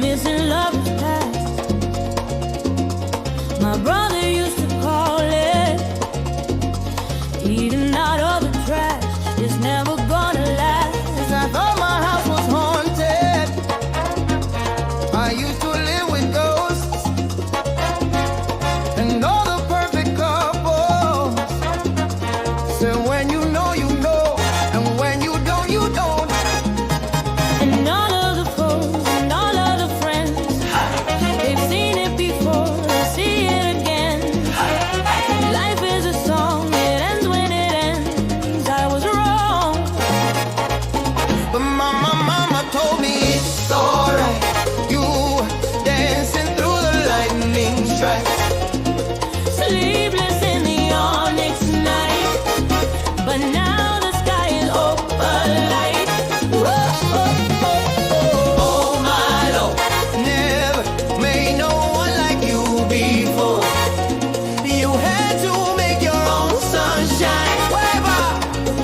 missing love is past. My brother used to call it eating out of the trash. It's never gonna last. I thought my house was haunted. I used to live with ghosts and all the perfect couples. So when you know, and when you don't, you don't. And all of the foes and all of the friends, they've seen it before, they'll see it again. Life is a song, it ends when it ends. I was wrong, But mama told me it's alright. You dancing through the lightning strikes. sleepless in the onyx night. But now the sky is open light. Whoa, oh, oh, oh. Oh my Lord, never made no one like you before. You had to make your own sunshine. Wherever,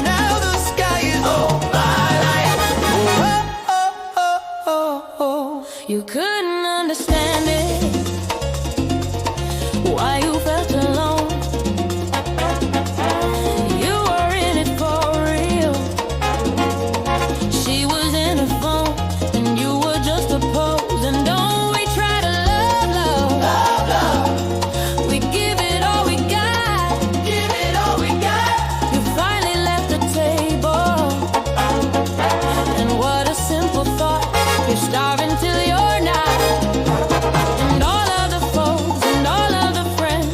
now the sky is open light. Oh, oh, oh, oh, oh. You couldn't understand it, why you felt alone. You were in it for real. She was in her phone, and you were just a pose. And don't we try to love? We give it all we got. Give it all we got. You finally left the table, and what a simple thought. You're starving till you're not. And all of the foes and all of the friends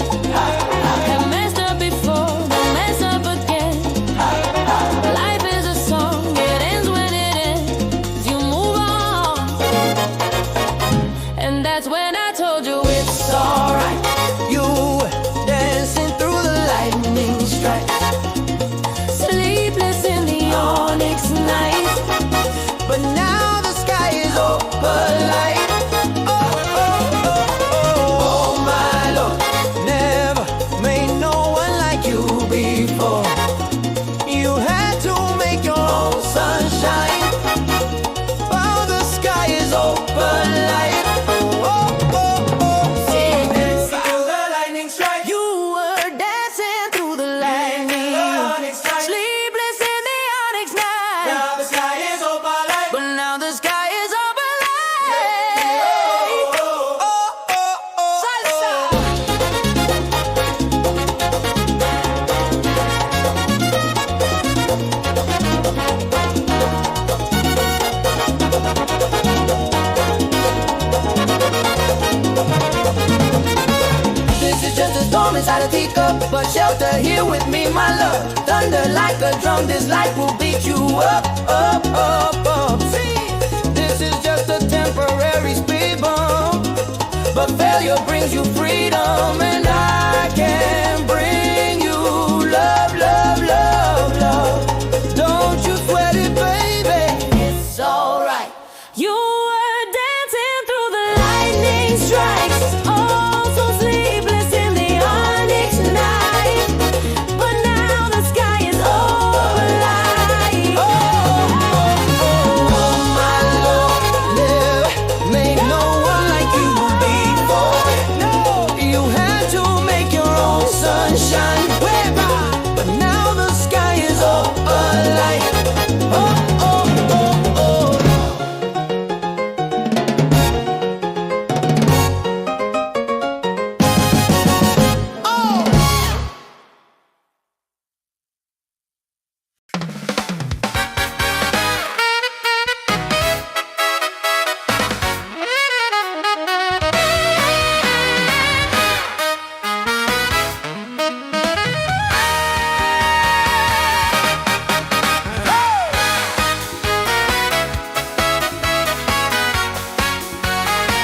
have messed up before, they'll mess up again. Life is a song, it ends when it ends. You move on, and that's when I told you it's alright. You dancing through the lightning strikes. Sleepless in the onyx night. But now the sky is open light. Oh, oh, oh, oh, oh my Lord, never made no one like you before. You had to make your own sunshine. Oh, the sky is open light. Oh, oh, oh, oh. Dancing through the lightning strike. You were dancing through the lightning. Sleepless in the onyx night. Now the sky is open light. But now the sky is open light. Oh, oh, oh, oh. Salsa. This is just a storm inside a teacup, but shelter here with me, my love. Thunder like a drum, this life will beat you up, up, up, up. See, this is just a temporary speed bump, but failure brings you freedom, and I can bring you love, love, love, love. Don't you sweat it, baby, it's alright. You were dancing through the lightning strikes. Oh, so sleepless in the onyx night. But now the sky is open light. Oh my Lord, never made no one like you before. You had to make your own sunshine. But now the sky is open light. Oh, oh, oh, oh.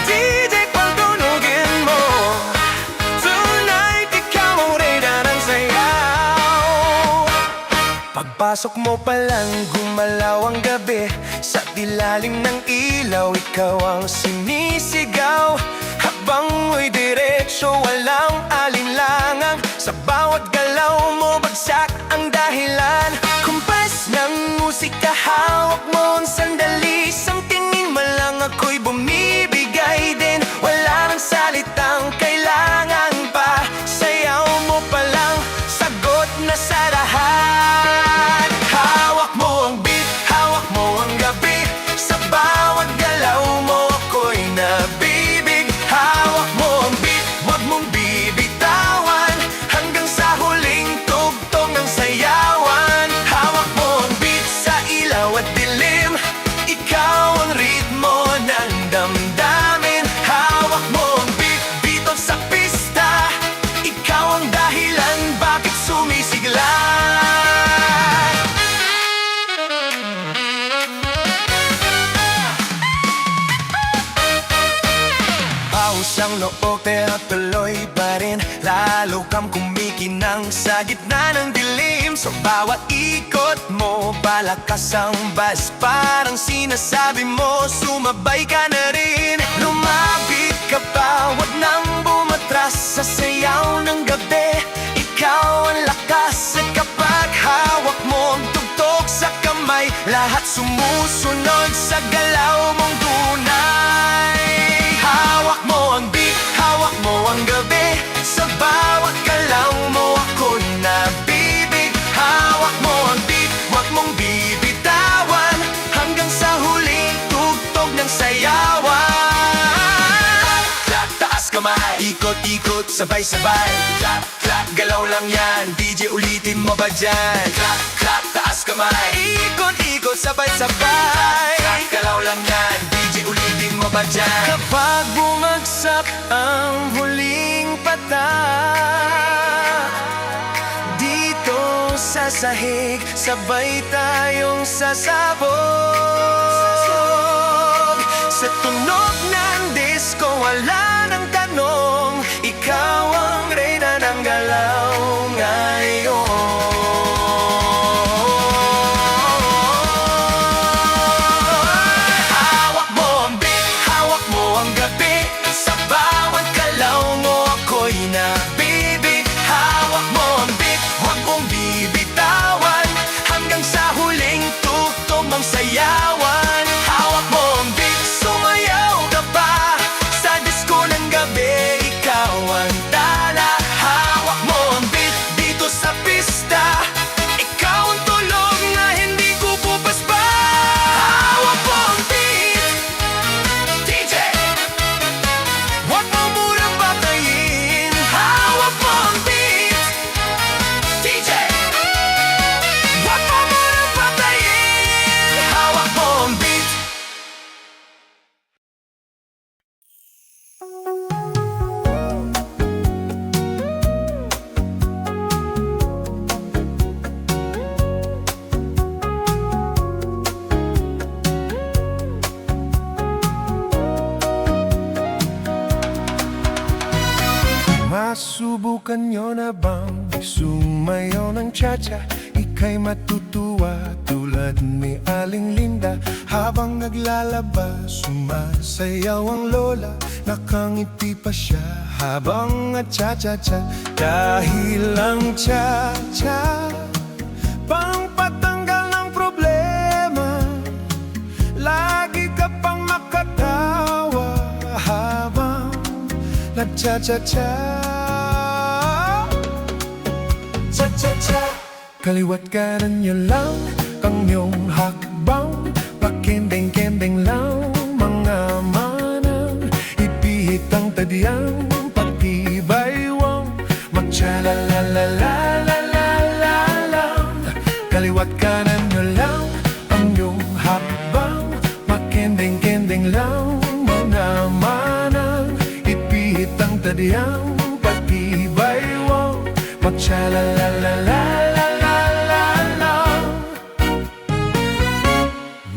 DJ, pag tunugin mo tonight, ikaw rin ang sayaw. Pagpasok mo pa lang, gumalaw ang gabi. Sa ilalim ng ilaw, ikaw ang sinisigaw. Habang mo'y diretso, walang alinlangang. Sa bawat galaw mo, bagsak ang dahilan. Kumpas ng musika, hawak mo ang sandali. Isang tingin mo lang ako'y bumibig. ang noo pero tuloy pa rin. Lalo kang kumikinang sa gitna ng dilim. Sa bawat ikot mo, palakas ang buzz. Parang sinasabi mo, sumabay ka na rin. Lumapit ka pa, wag nang bumatras. Sa sayaw ng gabi, ikaw ang lakas. At kapag hawak mo ang tugtog sa kamay, lahat sumusunod sa galaw mong tunay. Hawak mo ang beat, hawak mo ang gabi. Sa bawat galaw mo ako nabibig. Hawak mo ang beat, wag mong bibitawan, hanggang sa huling tugtog ng sayawan. Clap, taas kamay, ikot-ikot, sabay-sabay. Clap, clap, galaw lang yan, DJ ulitin mo ba dyan? Clap, clap, taas kamay, ikot-ikot, sabay-sabay. Clap, galaw lang yan, DJ ulitin mo ba dyan? Kapag bumagsak ang huling patak, dito sa sahig, sabay tayong sasabog. Sa tunog ng disco, wala nang tanong, ikaw ang reyna ng galaw ngayon. Hawak mo ang beat, hawak mo ang gabi. Sa bawat galaw mo ako'y nabibig. Hawak mo ang beat, huwag mong bibitawan, hanggang sa huling tugtog ng sayawan. Hawak mo ang beat, sumayaw ka pa. Sa disco ng gabi, ikaw ang tala. Hawak mo ang beat, dito sa pista, ikaw ang tulog na hindi ko pupaspa. Hawak mo ang beat, DJ, huwag mo munang patayin. Hawak mo ang beat, DJ, huwag mo munang patayin. Hawak mo ang beat. Masubukan nyo na bang sumayaw ng cha-cha? Ika'y matutuwa tulad ni Aling Linda. Habang naglalaba, sumasayaw ang lola. Nakangiti pa siya habang cha-cha-cha. Dahil ang cha-cha, pangpatanggal ng problema. Lagi ka pang makatawa habang nag-cha-cha-cha. Cha-cha-cha, kaliwat kanan niyo lang ang iyong hakbang. Pakendeng-kendeng lang mga manang, ipihit ang tadyang pagtibaywang. Mag-cha-la-la-la-la-la-la-lang. Kaliwat kanan niyo lang ang iyong hakbang. Pakendeng-kendeng lang mga manang, ipihit ang tadyang pagtibaywang. Mag-cha-la-la-la-la-la-la-lang.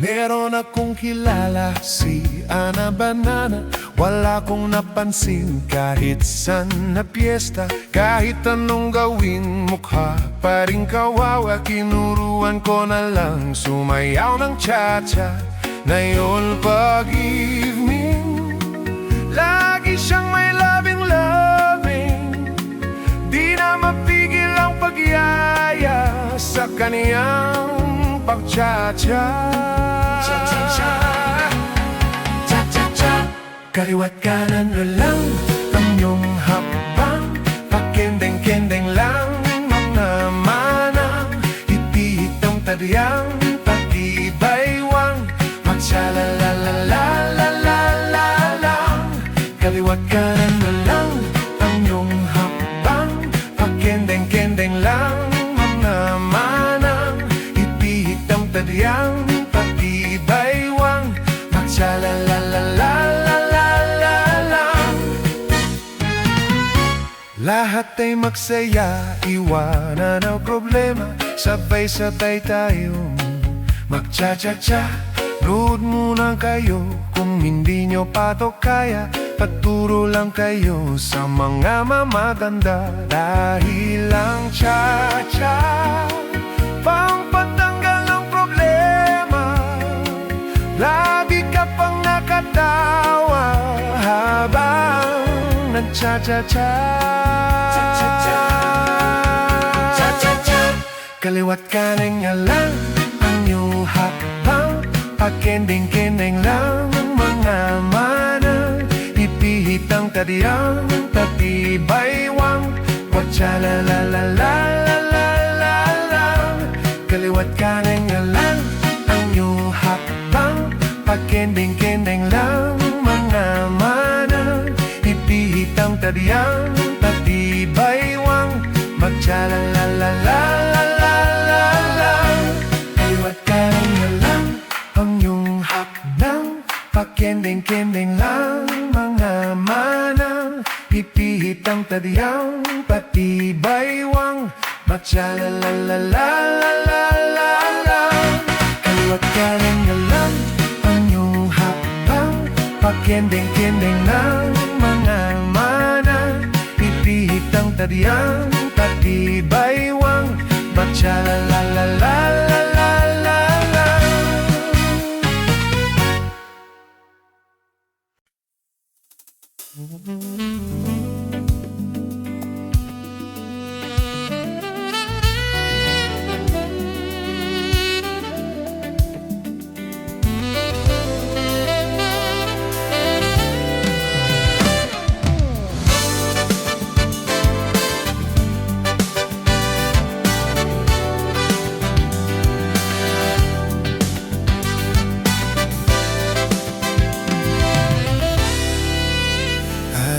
Meron akong kilala, si Ana Banana. Wala kong napansin kahit saan na piyesta. Kahit anong gawin, mukha pa rin kawawa. Kinuruan ko na lang sumayaw ng cha-cha. Ngayon pag-evening, lagi siyang may labing-labing. Di na mapigil ang pagyaya sa kaniyang pag-cha-cha. Cha-cha-cha, cha-cha-cha. Kaliwat kanan na lang ang iyong hakbang. Pakendeng-kendeng lang mga manang, ipihit ang tadyang pagtibaywang. Mag-cha-la-la-la-la-la-la-lang. Kaliwat kanan na lang ang iyong hakbang. Pakendeng-kendeng lang mga manang, ipihit ang tadyang pagtibaywang. Mag-cha-la-la-la-la-la-la-lang. Lahat ay magsaya, iwanan ang problema. Sabay-sabay tayong mag-cha-cha-cha. Load muna kayo kung hindi nyo pa to kaya. Magpaturo lang kayo sa mga mamaganda. Dahil ang cha-cha pangpatanggal ng problema. Lagi ka pang nakatawa habang nag-cha-cha-cha. Kaliwat kanan nga lang ang iyong hakbang. Pakending-kending lang mga mana. Ipihit ang tadiyang tatibaywang. Watcha-la-la-la-la-la-la-la. Kaliwat kanan nga lang ang iyong hakbang. Pakending-kending lang mga mana. Ipihit ang tadiyang tatibaywang. Magcha-la-la-la-la-la-la-la. Kaliwat kanan nga lang ang iyong hakbang. Pakending-kending lang mga mana. Ipihit ang tadiyang patibaywang. Magcha-la-la-la-la-la-la-la. Kaliwat kanan nga lang ang iyong hakbang. Pakending-kending lang mga mana. Ipihit ang tadiyang patibaywang. Magcha-la-la-la-la-la-la-la.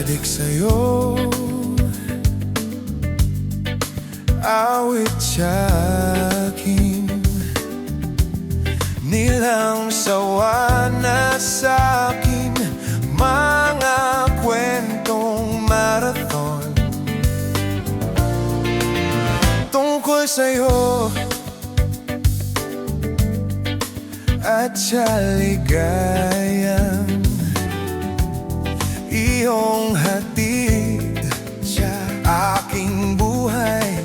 Adik sa'yo, awit sa'kin, nilang sawa na sa'kin, mga kwentong marathon tungkol sa'yo at sa ligayang iyong hatid sa aking buhay.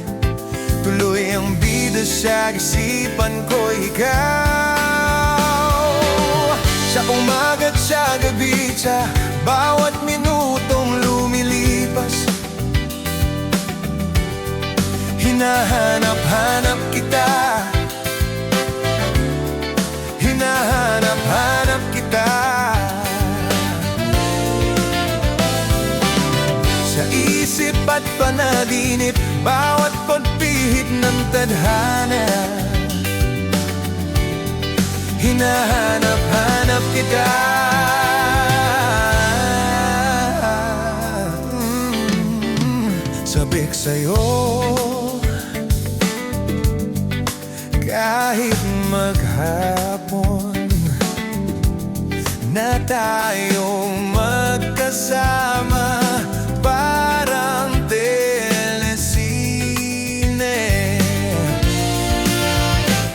Tuloy ang bida sa isipan ko, ikaw. Sa umaga't sa gabi, sa bawat minutong lumilipas, hinahanap-hanap kita. Hinahanap-hanap kita. Sa isip at panaginip, bawat pagpihit ng tadhana, hinahanap-hanap kita. Sabik sa'yo kahit maghapon na tayong magkasama. Parang telesine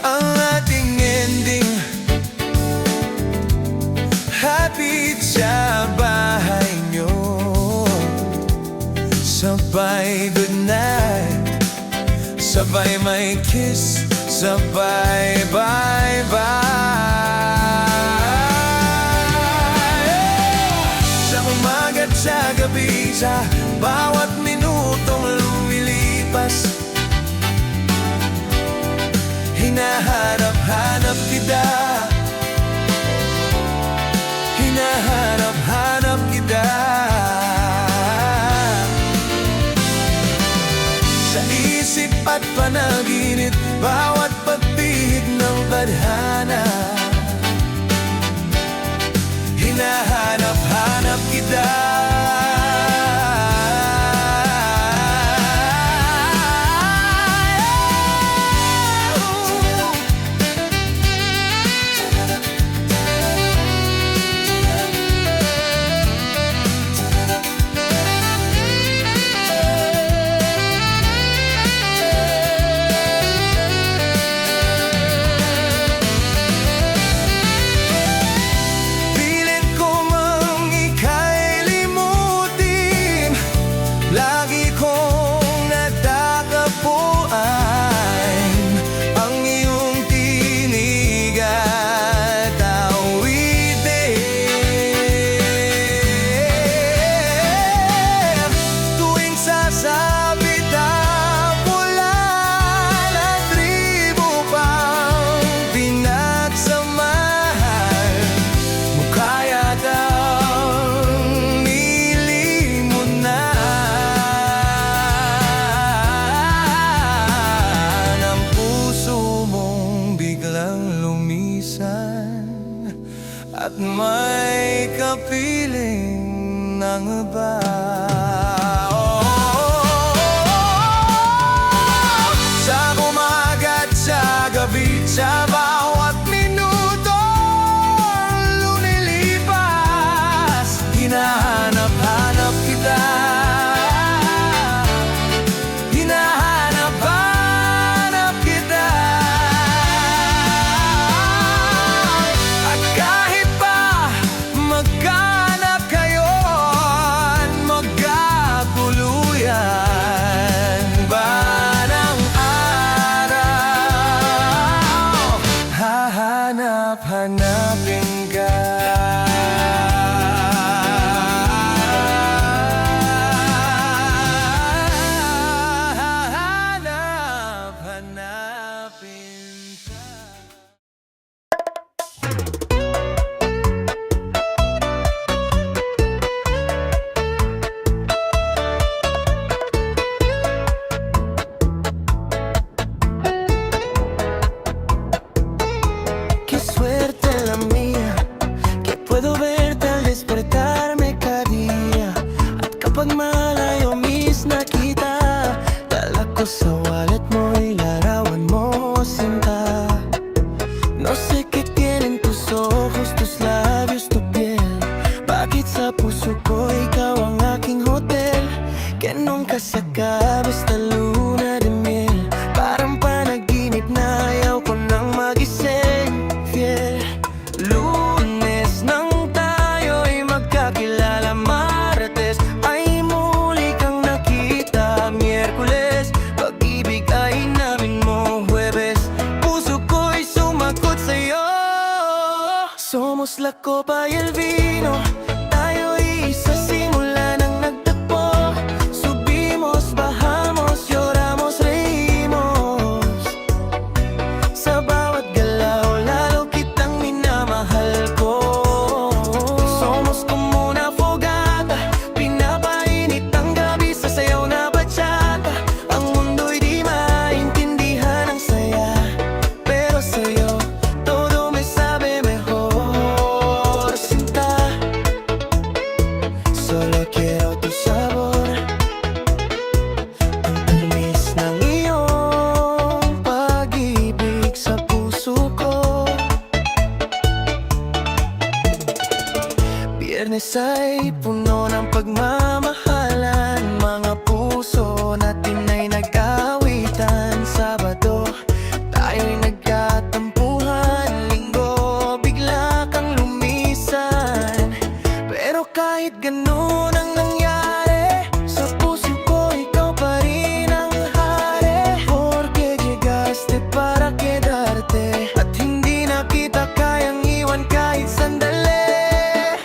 ang ating ending. Hatid sa bahay nyo, sabay goodnight, sabay may kiss, sabay bye-bye. Sa umaga't sa gabi, sa bawat minutong lumilipas, hinahanap-hanap kita. Hinahanap-hanap kita. Sa isip at panaginip, bawat pagpihit ng tadhana, hinahanap-hanap kita. Pilit ko mang ika'y feeling ng iba. Sa umaga at sa gabi, sa bawat minuto lumilipas, hinahanap-hanap kita. Hinahanap-hanap kita. At kahit pa magkaanak kayon, magkakuluyan ba ng araw, hahanap-hanapin ka. Hahanap-hanapin ka. Qué suerte la mía, que puedo verte al despertarme cada día. At kapag malayo miss na kita, dala ko sa wallet mo, ilarawan mo sinta. No sé qué tienen tus ojos, tus labios, tu piel. Bakit sa puso ko ikaw ang aking hotel? Que nunca se acabe esta luna de miel. Parang panaginip na ayaw ko nang magising. Fiel, Lunes nang tayo'y magkakilala, Martes ay muli kang nakita, Miyerkules pag-ibig ay namin mo, Huwebes puso ko'y sumagot sa'yo. Somos la copa y el vino, tayo'y sa simula nang nagtagpo. Subimos, bajamos, lloramos, reímos. Sa bawat galaw, lalo kitang minamahal ko. Somos como una fogata, pinapainit ang gabi sa sayaw na bachata. Ang mundo'y di maintindihan ang saya, pero sa'yo todo me sabe mejor. Sinta, solo quiero tu sabor. Ang tamis ng iyong pag-ibig sa puso ko. Biyernes ay puno ng pagmamahalan, mga puso natin ay nag-awitan. Sabado, tayo'y nagkatampuhan. Linggo, bigla kang lumisan. Pero kahit ganun ang nangyari, sa puso ko ikaw pa rin ang hari. Porque llegaste para quedarte, at hindi na kita kayang iwan kahit sandali.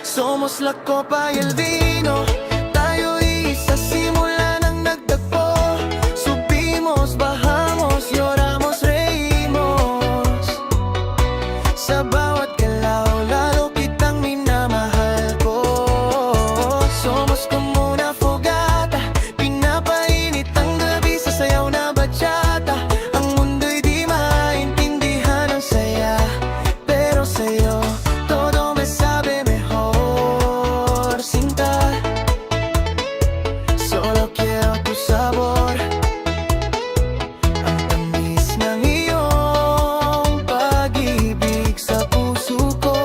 Somos la copa y el vino, tayo'y sa simula nang nagtagpo. Subimos, bajamos, lloramos, reímos. Sa bawat galaw, lalo kitang minamahal ko. Somos como una fogata, pinapainit ang gabi sa sayaw na bachata. Ang mundo'y di maintindihan ang saya, pero sa'yo todo me sabe mejor. Sinta, solo quiero tu sabor. Ang tamis ng iyong pag-ibig sa puso ko.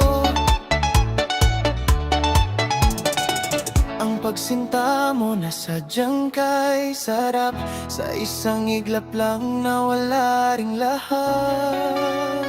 Ang pagsinta mo na sadyang kay sarap, sa isang iglap lang na wala ring lahat.